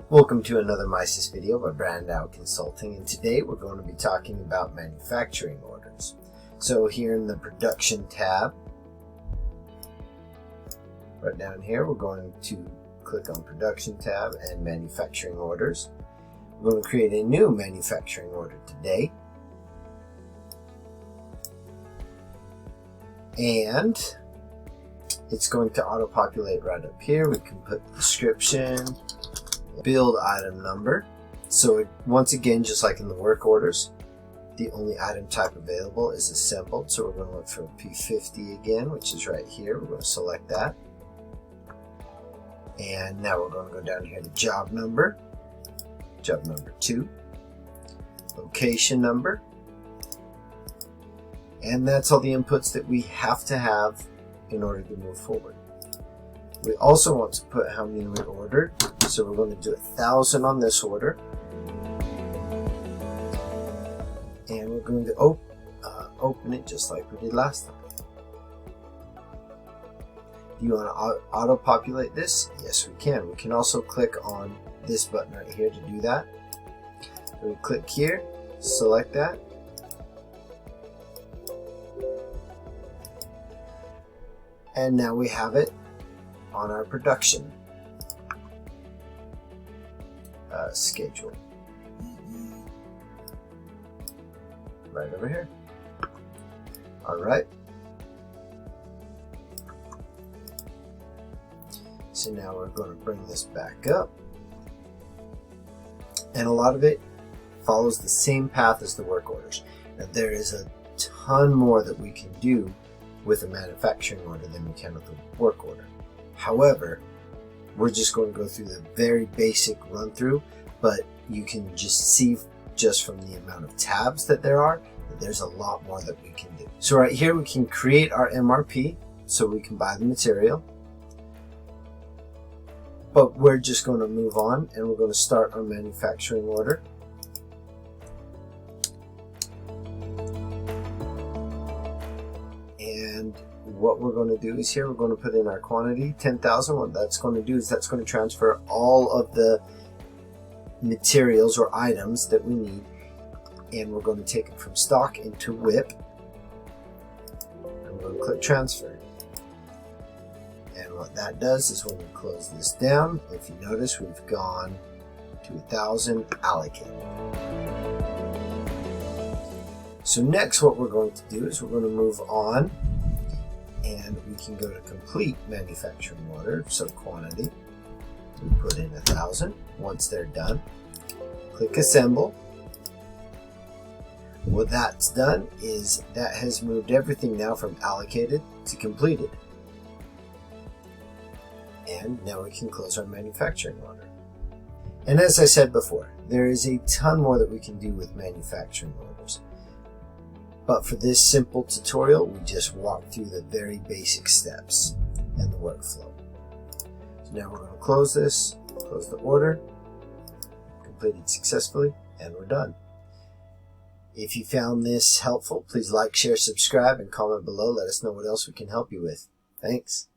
Welcome to another MiSys video by Brandow Consulting, and today we're going to be talking about manufacturing orders. So here in the production tab, right down here, we're going to click on production tab and manufacturing orders. We're going to create a new manufacturing order today. And it's going to auto-populate right up here. We can put description, build item number. So once again, just like in the work orders, the only item type available is assembled. So we're going to look for P50 again, which is right here. We're going to select that. And now we're going to go down here to job number 2, location number. And that's all the inputs that we have to have in order to move forward. We also want to put how many we ordered. So we're going to do 1,000 on this order. And we're going to open it just like we did last time. Do you want to auto-populate this? Yes, we can. We can also click on this button right here to do that. So we click here, select that. And now we have it on our production schedule. Right over here. All right. So now we're going to bring this back up. And a lot of it follows the same path as the work orders. Now there is a ton more that we can do with a manufacturing order than we can with a work order. However, we're just going to go through the very basic run through, but you can just see just from the amount of tabs that there are, that there's a lot more that we can do. So right here we can create our MRP so we can buy the material. But we're just going to move on and we're going to start our manufacturing order. And what we're going to do is here we're going to put in our quantity, 10,000. What that's going to do is that's going to transfer all of the materials or items that we need, and we're going to take it from stock into WIP. And we're going to click transfer. And what that does is when we close this down, if you notice, we've gone to 1,000 allocated. So next what we're going to do is we're going to move on, and we can go to complete manufacturing order. So quantity, we put in 1,000. Once they're done, click assemble. What that's done is that has moved everything now from allocated to completed. And now we can close our manufacturing order. And as I said before, there is a ton more that we can do with manufacturing orders. But for this simple tutorial, we just walked through the very basic steps and the workflow. So now we're going to close this, close the order, completed successfully, and we're done. If you found this helpful, please like, share, subscribe, and comment below. Let us know what else we can help you with. Thanks.